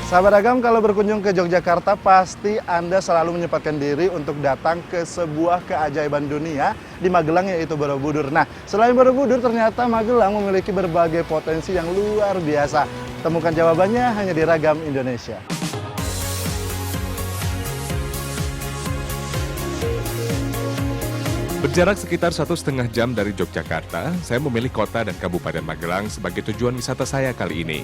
Sahabat Agam, kalau berkunjung ke Yogyakarta, pasti Anda selalu menyempatkan diri untuk datang ke sebuah keajaiban dunia di Magelang, yaitu Borobudur. Nah, selain Borobudur, ternyata Magelang memiliki berbagai potensi yang luar biasa. Temukan jawabannya hanya di Ragam Indonesia. Berjarak sekitar 1,5 jam dari Yogyakarta, saya memilih kota dan Kabupaten Magelang sebagai tujuan wisata saya kali ini.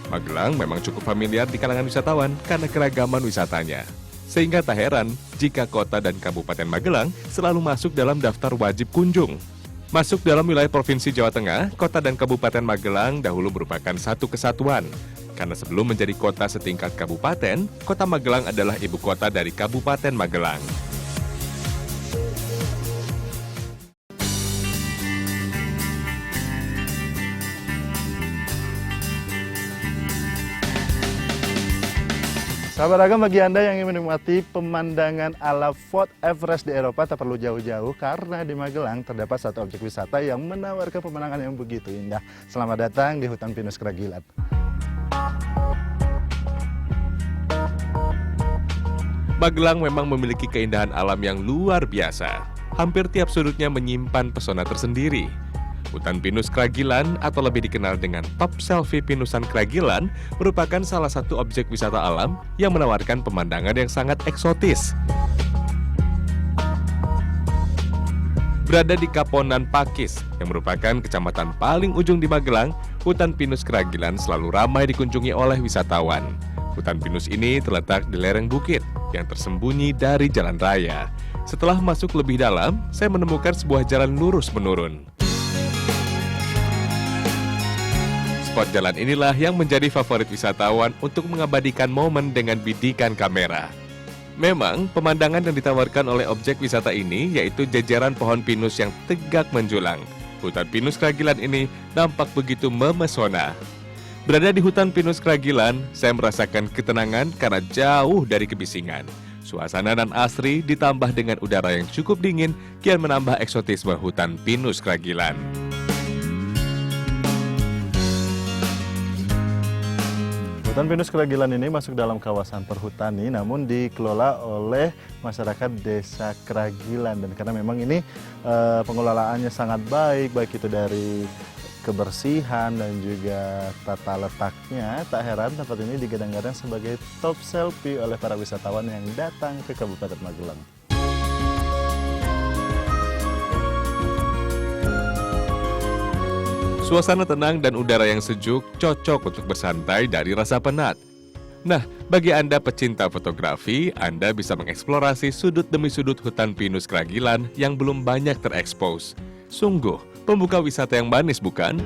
Magelang memang cukup familiar di kalangan wisatawan karena keragaman wisatanya. Sehingga tak heran jika kota dan Kabupaten Magelang selalu masuk dalam daftar wajib kunjung. Masuk dalam wilayah Provinsi Jawa Tengah, kota dan Kabupaten Magelang dahulu merupakan satu kesatuan. Karena sebelum menjadi kota setingkat kabupaten, kota Magelang adalah ibu kota dari Kabupaten Magelang. Sahabat Agam, bagi Anda yang ingin menikmati pemandangan ala Fort Everest di Eropa, tak perlu jauh-jauh karena di Magelang terdapat satu objek wisata yang menawarkan pemandangan yang begitu indah. Selamat datang di Hutan Pinus Kragilan. Magelang memang memiliki keindahan alam yang luar biasa. Hampir tiap sudutnya menyimpan pesona tersendiri. Hutan Pinus Kragilan atau lebih dikenal dengan Top Selfie Pinusan Kragilan merupakan salah satu objek wisata alam yang menawarkan pemandangan yang sangat eksotis. Berada di Kaponan Pakis, yang merupakan kecamatan paling ujung di Magelang, Hutan Pinus Kragilan selalu ramai dikunjungi oleh wisatawan. Hutan pinus ini terletak di lereng bukit yang tersembunyi dari jalan raya. Setelah masuk lebih dalam, saya menemukan sebuah jalan lurus menurun. Spot jalan inilah yang menjadi favorit wisatawan untuk mengabadikan momen dengan bidikan kamera. Memang, pemandangan yang ditawarkan oleh objek wisata ini yaitu jajaran pohon pinus yang tegak menjulang. Hutan Pinus Kragilan ini nampak begitu memesona. Berada di Hutan Pinus Kragilan, saya merasakan ketenangan karena jauh dari kebisingan. Suasana dan asri ditambah dengan udara yang cukup dingin kian menambah eksotisme Hutan Pinus Kragilan. Hutan Pinus Kragilan ini masuk dalam kawasan perhutani, namun dikelola oleh masyarakat Desa Kragilan. Dan karena memang ini pengelolaannya sangat baik itu dari kebersihan dan juga tata letaknya, tak heran tempat ini digadang-gadang sebagai top selfie oleh para wisatawan yang datang ke Kabupaten Magelang. Suasana tenang dan udara yang sejuk cocok untuk bersantai dari rasa penat. Nah, bagi Anda pecinta fotografi, Anda bisa mengeksplorasi sudut demi sudut Hutan Pinus Kragilan yang belum banyak terekspos. Sungguh, pembuka wisata yang manis, bukan?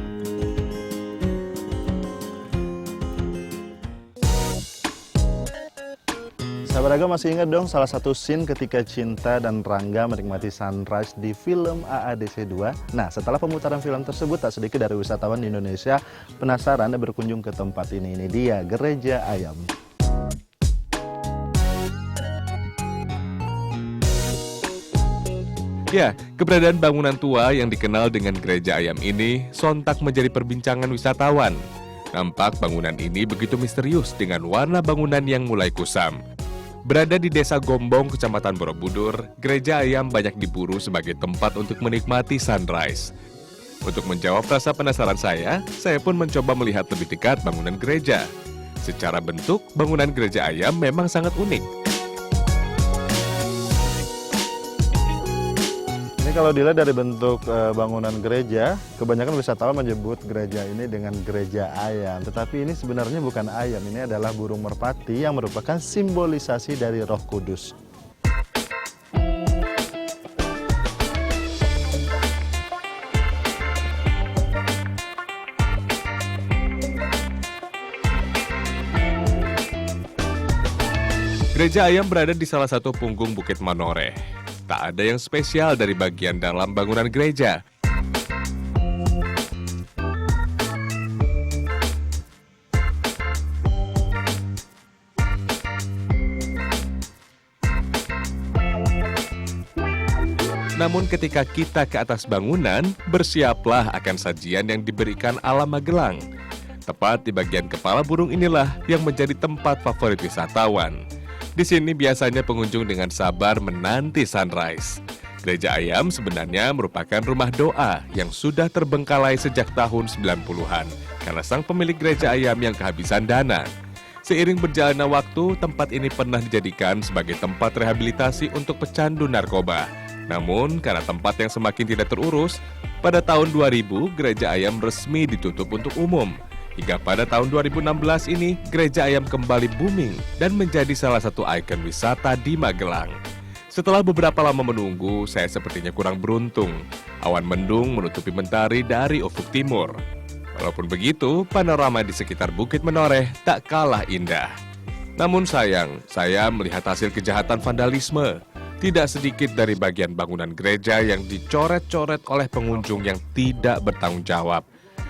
Sahabat Agam, masih ingat dong salah satu scene ketika Cinta dan Rangga menikmati sunrise di film AADC 2? Nah, setelah pemutaran film tersebut, tak sedikit dari wisatawan di Indonesia penasaran dan berkunjung ke tempat ini. Ini dia, Gereja Ayam. Ya, keberadaan bangunan tua yang dikenal dengan Gereja Ayam ini sontak menjadi perbincangan wisatawan. Nampak bangunan ini begitu misterius dengan warna bangunan yang mulai kusam. Berada di Desa Gombong, Kecamatan Borobudur, Gereja Ayam banyak diburu sebagai tempat untuk menikmati sunrise. Untuk menjawab rasa penasaran saya pun mencoba melihat lebih dekat bangunan gereja. Secara bentuk, bangunan Gereja Ayam memang sangat unik. Ini kalau dilihat dari bentuk bangunan gereja, kebanyakan wisatawan menyebut gereja ini dengan gereja ayam. Tetapi ini sebenarnya bukan ayam, ini adalah burung merpati yang merupakan simbolisasi dari Roh Kudus. Gereja Ayam berada di salah satu punggung Bukit Manoreh. Tak ada yang spesial dari bagian dalam bangunan gereja. Namun ketika kita ke atas bangunan, bersiaplah akan sajian yang diberikan alam Magelang. Tepat di bagian kepala burung inilah yang menjadi tempat favorit wisatawan. Di sini biasanya pengunjung dengan sabar menanti sunrise. Gereja Ayam sebenarnya merupakan rumah doa yang sudah terbengkalai sejak tahun 90-an karena sang pemilik gereja ayam yang kehabisan dana. Seiring berjalannya waktu, tempat ini pernah dijadikan sebagai tempat rehabilitasi untuk pecandu narkoba. Namun, karena tempat yang semakin tidak terurus, pada tahun 2000 gereja ayam resmi ditutup untuk umum. Hingga pada tahun 2016 ini, gereja ayam kembali booming dan menjadi salah satu ikon wisata di Magelang. Setelah beberapa lama menunggu, saya sepertinya kurang beruntung. Awan mendung menutupi mentari dari ufuk timur. Walaupun begitu, panorama di sekitar Bukit Menoreh tak kalah indah. Namun sayang, saya melihat hasil kejahatan vandalisme. Tidak sedikit dari bagian bangunan gereja yang dicoret-coret oleh pengunjung yang tidak bertanggung jawab.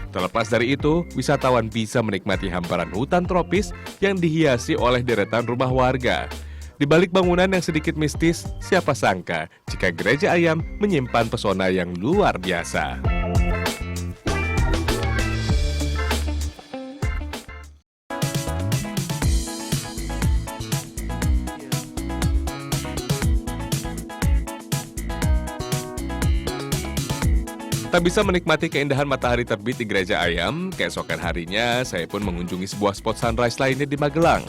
Terlepas dari itu, wisatawan bisa menikmati hamparan hutan tropis yang dihiasi oleh deretan rumah warga. Di balik bangunan yang sedikit mistis, siapa sangka jika gereja ayam menyimpan pesona yang luar biasa. Tak bisa menikmati keindahan matahari terbit di Gereja Ayam, keesokan harinya saya pun mengunjungi sebuah spot sunrise lainnya di Magelang.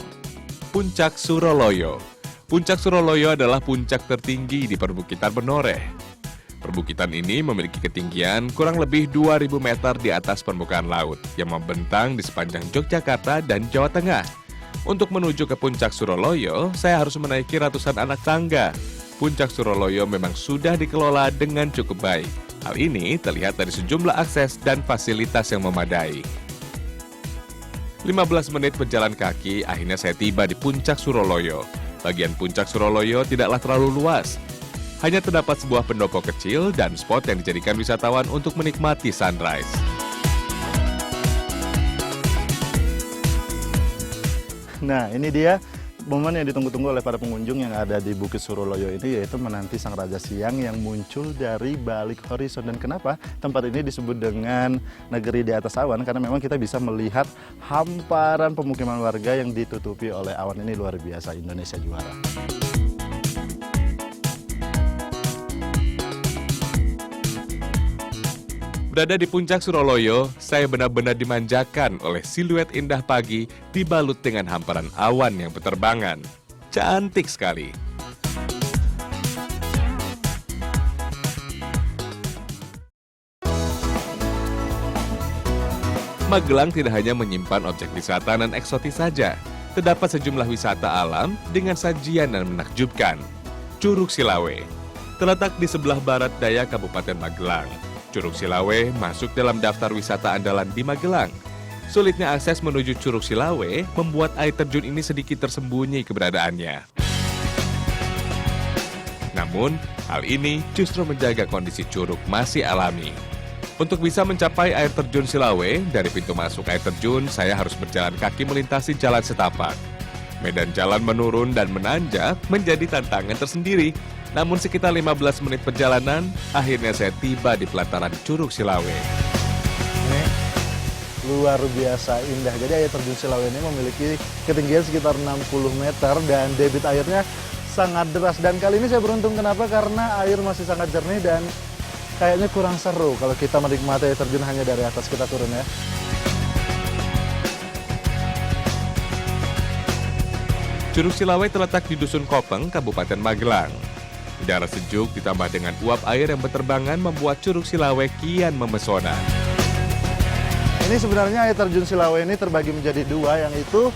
Puncak Suroloyo. Puncak Suroloyo adalah puncak tertinggi di perbukitan Menoreh. Perbukitan ini memiliki ketinggian kurang lebih 2.000 meter di atas permukaan laut yang membentang di sepanjang Yogyakarta dan Jawa Tengah. Untuk menuju ke Puncak Suroloyo, saya harus menaiki ratusan anak tangga. Puncak Suroloyo memang sudah dikelola dengan cukup baik. Hal ini terlihat dari sejumlah akses dan fasilitas yang memadai. 15 menit berjalan kaki, akhirnya saya tiba di Puncak Suroloyo. Bagian Puncak Suroloyo tidaklah terlalu luas. Hanya terdapat sebuah pendopo kecil dan spot yang dijadikan wisatawan untuk menikmati sunrise. Nah, ini dia momen yang ditunggu-tunggu oleh para pengunjung yang ada di Bukit Suroloyo ini, yaitu menanti sang raja siang yang muncul dari balik horizon. Dan kenapa tempat ini disebut dengan negeri di atas awan? Karena memang kita bisa melihat hamparan pemukiman warga yang ditutupi oleh awan. Ini luar biasa, Indonesia juara. Berada di Puncak Suroloyo, saya benar-benar dimanjakan oleh siluet indah pagi dibalut dengan hamparan awan yang berterbangan. Cantik sekali. Magelang tidak hanya menyimpan objek wisata dan eksotis saja. Terdapat sejumlah wisata alam dengan sajian dan menakjubkan. Curug Silawe terletak di sebelah barat daya Kabupaten Magelang. Curug Silawe masuk dalam daftar wisata andalan di Magelang. Sulitnya akses menuju Curug Silawe membuat air terjun ini sedikit tersembunyi keberadaannya. Namun, hal ini justru menjaga kondisi curug masih alami. Untuk bisa mencapai air terjun Silawe, dari pintu masuk air terjun, saya harus berjalan kaki melintasi jalan setapak. Medan jalan menurun dan menanjak menjadi tantangan tersendiri. Namun sekitar 15 menit perjalanan, akhirnya saya tiba di pelataran Curug Silawe. Ini luar biasa indah. Jadi air terjun Silawe ini memiliki ketinggian sekitar 60 meter dan debit airnya sangat deras. Dan kali ini saya beruntung kenapa? Karena air masih sangat jernih dan kayaknya kurang seru kalau kita menikmati air terjun hanya dari atas kita turun ya. Curug Silawe terletak di Dusun Kopeng, Kabupaten Magelang. Udara sejuk ditambah dengan uap air yang berterbangan membuat Curug Silawe kian memesona. Ini sebenarnya air terjun Silawe ini terbagi menjadi dua, yang itu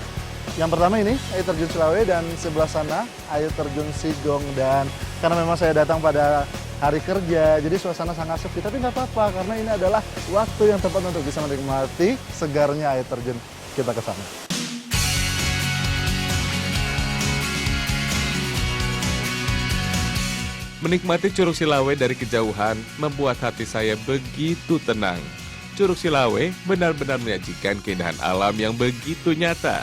yang pertama ini air terjun Silawe dan sebelah sana air terjun Sigong. Dan karena memang saya datang pada hari kerja, jadi suasana sangat sepi, tapi nggak apa-apa karena ini adalah waktu yang tepat untuk bisa menikmati segarnya air terjun. Kita ke sana. Menikmati Curug Silawe dari kejauhan membuat hati saya begitu tenang. Curug Silawe benar-benar menyajikan keindahan alam yang begitu nyata.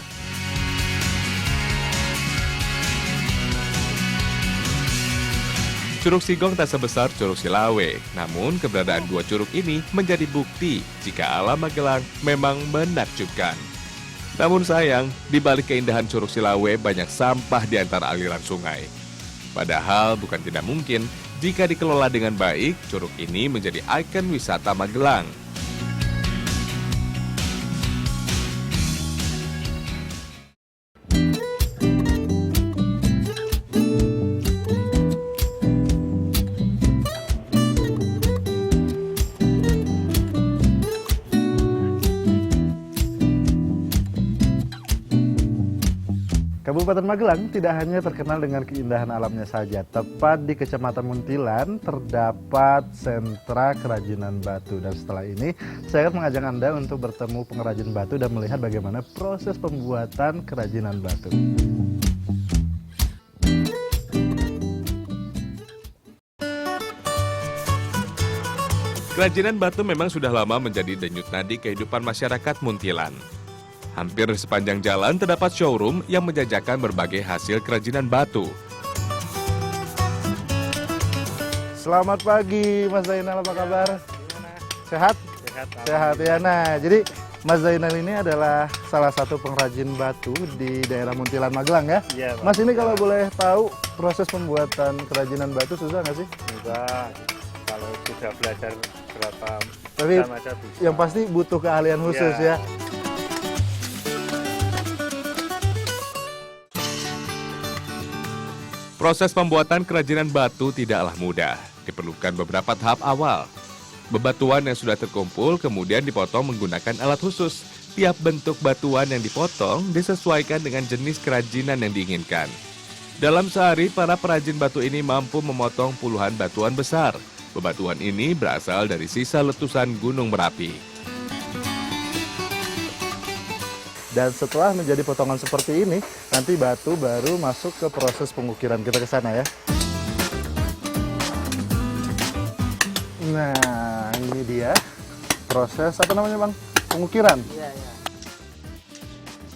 Curug Sigong tak sebesar Curug Silawe, namun keberadaan dua curug ini menjadi bukti jika alam Magelang memang menakjubkan. Namun sayang, di balik keindahan Curug Silawe banyak sampah di antara aliran sungai. Padahal bukan tidak mungkin jika dikelola dengan baik, curug ini menjadi ikon wisata Magelang. Kabupaten Magelang tidak hanya terkenal dengan keindahan alamnya saja. Tepat di Kecamatan Muntilan terdapat sentra kerajinan batu. Dan setelah ini saya akan mengajak Anda untuk bertemu pengrajin batu dan melihat bagaimana proses pembuatan kerajinan batu. Kerajinan batu memang sudah lama menjadi denyut nadi kehidupan masyarakat Muntilan. Hampir di sepanjang jalan terdapat showroom yang menjajakan berbagai hasil kerajinan batu. Selamat pagi Mas Zainal, apa kabar? Sehat? Sehat. Sehat ya. Nah, jadi Mas Zainal ini adalah salah satu pengrajin batu di daerah Muntilan Magelang ya? Iya, Pak. Mas, ini kalau boleh tahu proses pembuatan kerajinan batu susah nggak sih? Enggak, kalau sudah belajar berapa Tapi jam aja bisa. yang pasti butuh keahlian khusus ya. Proses pembuatan kerajinan batu tidaklah mudah. Diperlukan beberapa tahap awal. Bebatuan yang sudah terkumpul kemudian dipotong menggunakan alat khusus. Tiap bentuk batuan yang dipotong disesuaikan dengan jenis kerajinan yang diinginkan. Dalam sehari, para perajin batu ini mampu memotong puluhan batuan besar. Bebatuan ini berasal dari sisa letusan Gunung Merapi. Dan setelah menjadi potongan seperti ini, nanti batu baru masuk ke proses pengukiran. Kita ke sana ya. Nah, ini dia proses apa namanya Bang? Pengukiran.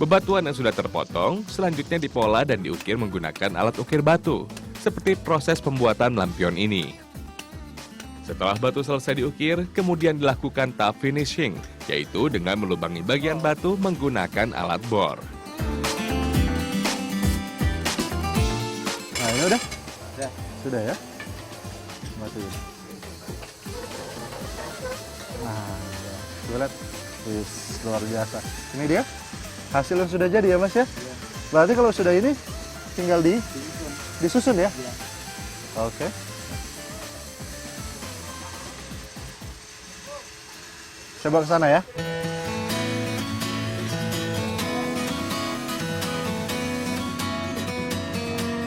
Bebatuan yang sudah terpotong selanjutnya dipola dan diukir menggunakan alat ukir batu, seperti proses pembuatan lampion ini. Setelah batu selesai diukir, kemudian dilakukan tahap finishing, yaitu dengan melubangi bagian batu menggunakan alat bor. Nah, ini udah? Sudah ya? Batu ini. Nah, udah. Lihat. Wis, luar biasa. Ini dia hasil yang sudah jadi ya Mas ya? Berarti kalau sudah ini tinggal disusun ya? Oke. Coba ke sana ya.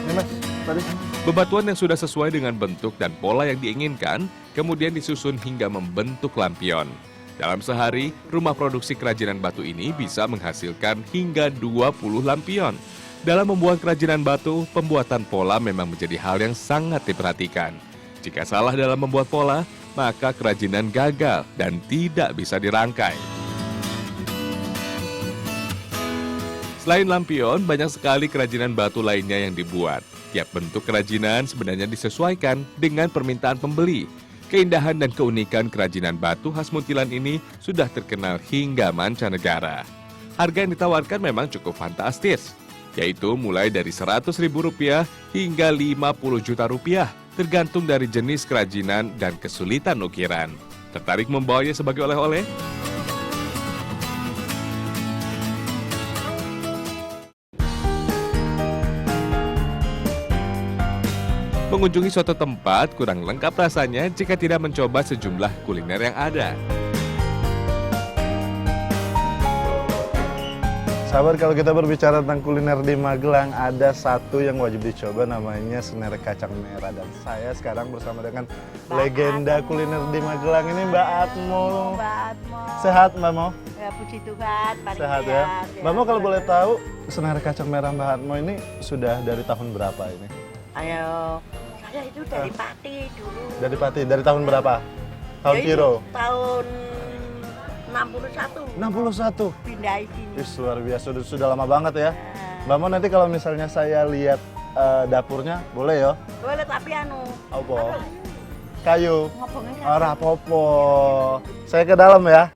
Ini Mas, tadi. Bebatuan yang sudah sesuai dengan bentuk dan pola yang diinginkan, kemudian disusun hingga membentuk lampion. Dalam sehari, rumah produksi kerajinan batu ini bisa menghasilkan hingga 20 lampion. Dalam membuat kerajinan batu, pembuatan pola memang menjadi hal yang sangat diperhatikan. Jika salah dalam membuat pola, maka kerajinan gagal dan tidak bisa dirangkai. Selain lampion, banyak sekali kerajinan batu lainnya yang dibuat. Tiap bentuk kerajinan sebenarnya disesuaikan dengan permintaan pembeli. Keindahan dan keunikan kerajinan batu khas Muntilan ini sudah terkenal hingga mancanegara. Harga yang ditawarkan memang cukup fantastis, yaitu mulai dari Rp100.000 hingga Rp50 juta, tergantung dari jenis kerajinan dan kesulitan ukiran. Tertarik membawanya sebagai oleh-oleh? Mengunjungi suatu tempat kurang lengkap rasanya jika tidak mencoba sejumlah kuliner yang ada. Sahabat, kalau kita berbicara tentang kuliner di Magelang, ada satu yang wajib dicoba, namanya sener kacang merah. Dan saya sekarang bersama dengan legenda kuliner di Magelang ini, Mbak Atmo. Mbak Atmo. Sehat Mbak Mo? Ya, puji Tuhan, paling Sehat ya. Mbak Mo, kalau boleh tahu, sener kacang merah Mbak Atmo ini sudah dari tahun berapa ini? Ayo, saya itu dari Pati dulu. Dari Pati, dari tahun berapa? Tahun Ya, itu kiro? Tahun 61. 61. Pindah sini. Wis, luar biasa, sudah lama banget ya. Mbak Mo, nanti kalau misalnya saya lihat dapurnya, boleh ya? Boleh tapi anu. Apa? Kayu. Ngobongnya Ora popo. Saya ke dalam ya.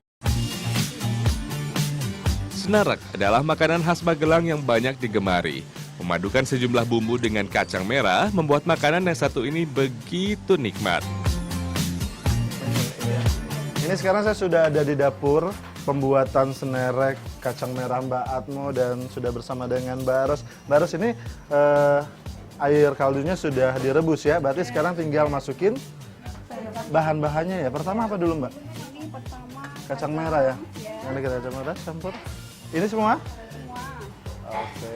Senarak adalah makanan khas Magelang yang banyak digemari. Memadukan sejumlah bumbu dengan kacang merah membuat makanan yang satu ini begitu nikmat. Ini sekarang saya sudah ada di dapur pembuatan senerek kacang merah Mbak Atmo dan sudah bersama dengan Mbak Ros. Mbak Ros ini air kaldunya sudah direbus ya, berarti sekarang tinggal masukin bahan-bahannya ya. Pertama apa dulu Mbak? ini pertama Kacang merah ya? Nanti kita kacang merah campur. Ini semua? Oke.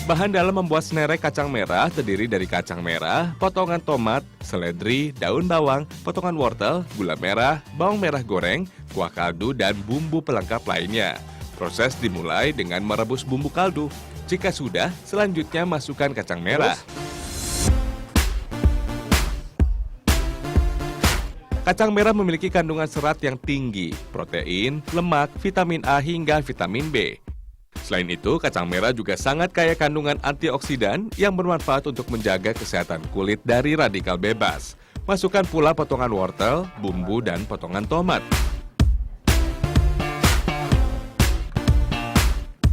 Bahan dalam membuat senerek kacang merah terdiri dari kacang merah, potongan tomat, seledri, daun bawang, potongan wortel, gula merah, bawang merah goreng, kuah kaldu, dan bumbu pelengkap lainnya. Proses dimulai dengan merebus bumbu kaldu. Jika sudah, selanjutnya masukkan kacang merah. Kacang merah memiliki kandungan serat yang tinggi, protein, lemak, vitamin A hingga vitamin B. Selain itu, kacang merah juga sangat kaya kandungan antioksidan yang bermanfaat untuk menjaga kesehatan kulit dari radikal bebas. Masukkan pula potongan wortel, bumbu, dan potongan tomat.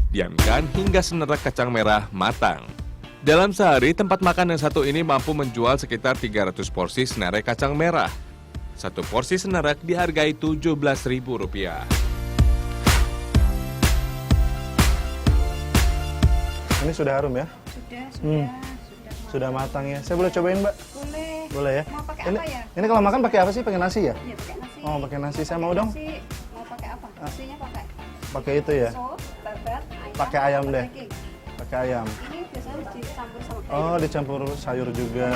Diamkan hingga senerak kacang merah matang. Dalam sehari, tempat makan yang satu ini mampu menjual sekitar 300 porsi senerek kacang merah. Satu porsi senerek dihargai Rp17.000. Ini sudah harum ya? sudah. Sudah matang ya. Saya boleh cobain Mbak? Boleh. Boleh ya? Mau pakai Ini, apa ya? ini kalau makan pakai apa sih? Pakai nasi ya? Iya pakai nasi. Oh, pakai nasi. Saya mau dong. Nasi mau pakai apa? Nasinya pakai Pakai itu ya? sop, babat, ayam. Pakai ayam atau deh. daging. Pakai ayam. Ini biasanya dicampur sama kayak Oh, dicampur sayur juga.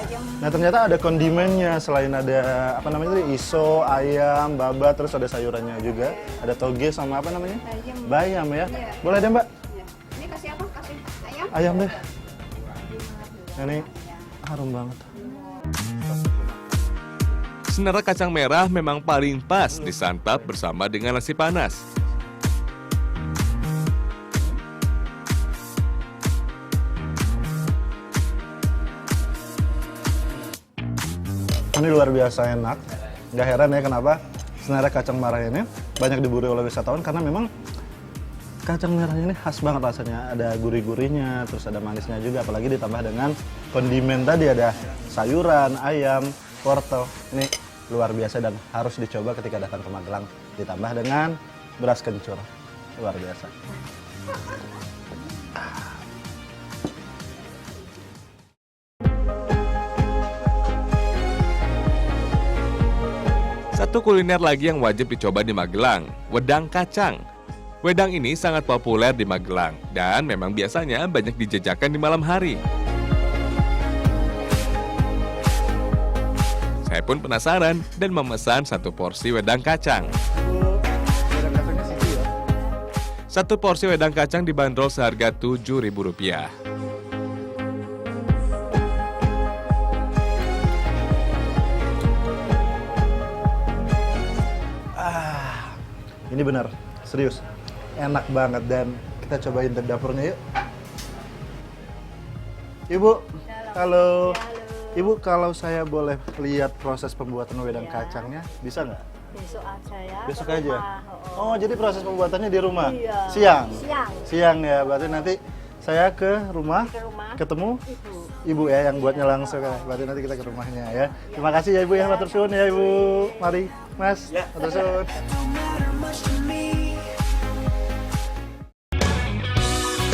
ayam. Nah, ternyata ada kondimennya selain ada apa namanya tadi? Iso, ayam, babat, terus ada sayurannya juga. Ada toge sama apa namanya? Bayam. Bayam ya. Iya. Boleh deh, Mbak? Ya. Ini kasih apa? Kasih ayam? Ayam deh. Nah, ini harum banget. Senerek kacang merah memang paling pas disantap bersama dengan nasi panas. Ini luar biasa enak. Nggak heran ya kenapa senerek kacang merah ini banyak diburu oleh wisatawan karena memang kacang merahnya ini khas banget rasanya. Ada gurih-gurihnya, terus ada manisnya juga. Apalagi ditambah dengan kondimen tadi ada sayuran, ayam, wortel. Ini luar biasa dan harus dicoba ketika datang ke Magelang. Ditambah dengan beras kencur. Luar biasa. Satu kuliner lagi yang wajib dicoba di Magelang, wedang kacang. Wedang ini sangat populer di Magelang dan memang biasanya banyak dijajakan di malam hari. Saya pun penasaran dan memesan satu porsi wedang kacang. Wedang kacangnya sih ya. Satu porsi wedang kacang dibanderol seharga Rp7.000. Ini benar, serius. Enak banget dan kita cobain dari dapurnya yuk. Ibu, halo. Ibu, kalau saya boleh lihat proses pembuatan wedang kacangnya, bisa nggak? Besok aja ya. Besok ke aja? rumah. Oh, jadi proses pembuatannya di rumah? Iya. Siang? Siang. Siang ya, berarti nanti saya ke rumah, Ke rumah. ketemu Ibu. Ibu ya yang buatnya langsung ya. Berarti nanti kita ke rumahnya ya. Terima kasih ya Ibu ya, matur suwun ya Ibu. Mari, Mas, matur suwun.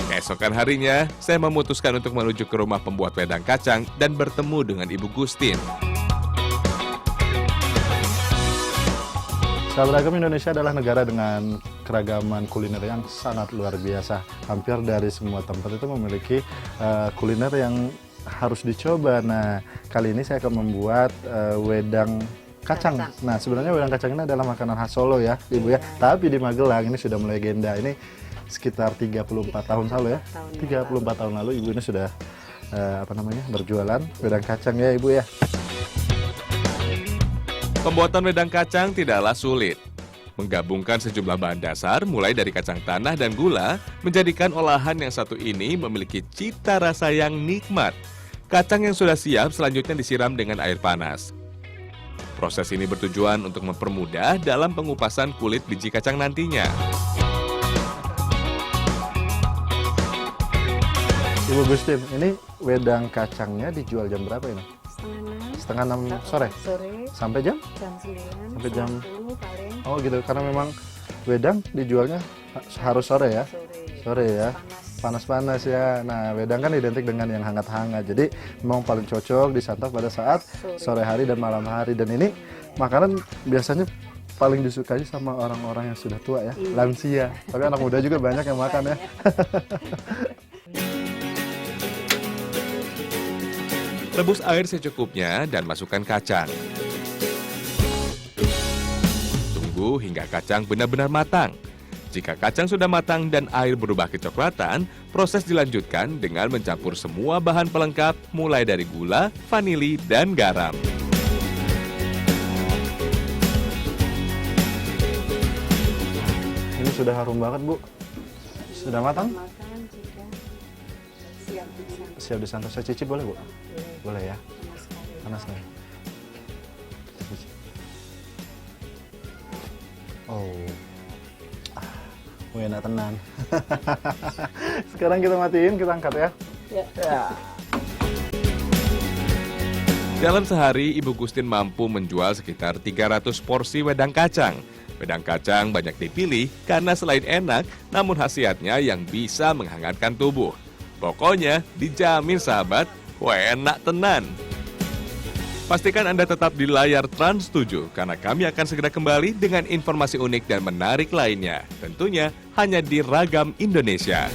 Keesokan harinya, saya memutuskan untuk menuju ke rumah pembuat wedang kacang dan bertemu dengan Ibu Gustin. Sahabat Agam, Indonesia adalah negara dengan keragaman kuliner yang sangat luar biasa. Hampir dari semua tempat itu memiliki kuliner yang harus dicoba. Nah, kali ini saya akan membuat wedang kacang. Nah, sebenarnya wedang kacang ini adalah makanan khas Solo ya, Ibu ya. Tapi di Magelang ini sudah melegenda. Ini sekitar 34 tahun lalu ya. 34 tahun lalu Ibu ini sudah berjualan wedang kacang ya, Ibu ya. Pembuatan wedang kacang tidaklah sulit. Menggabungkan sejumlah bahan dasar mulai dari kacang tanah dan gula menjadikan olahan yang satu ini memiliki cita rasa yang nikmat. Kacang yang sudah siap selanjutnya disiram dengan air panas. Proses ini bertujuan untuk mempermudah dalam pengupasan kulit biji kacang nantinya. Ibu Gustin, ini wedang kacangnya dijual jam berapa ini? Setengah 6 sore? Sore, Sampai jam? jam 9, Sampai jam 10 paling Oh gitu, karena memang wedang dijualnya harus sore ya? sore. Sore ya? Panas. Panas-panas ya. Nah, wedang kan identik dengan yang hangat-hangat. Jadi memang paling cocok disantap pada saat sore hari dan malam hari. Dan ini makanan biasanya paling disukai sama orang-orang yang sudah tua ya, lansia. Tapi anak muda juga banyak yang makan ya. Rebus air secukupnya dan masukkan kacang. Tunggu hingga kacang benar-benar matang. Jika kacang sudah matang dan air berubah kecoklatan, proses dilanjutkan dengan mencampur semua bahan pelengkap mulai dari gula, vanili, dan garam. Ini sudah harum banget, Bu. Sudah matang? Makan jika siap disantap. Siap disantap. Saya cicip boleh, Bu? Boleh ya. Panas sekali. Panas nggak? Cicip. Oh. Enak tenan. Sekarang kita matiin, kita angkat ya. Ya. Dalam sehari, Ibu Gustin mampu menjual sekitar 300 porsi wedang kacang. Wedang kacang banyak dipilih karena selain enak, namun khasiatnya yang bisa menghangatkan tubuh. Pokoknya, dijamin sahabat, enak tenan. Pastikan Anda tetap di layar Trans 7 karena kami akan segera kembali dengan informasi unik dan menarik lainnya. Tentunya hanya di Ragam Indonesia.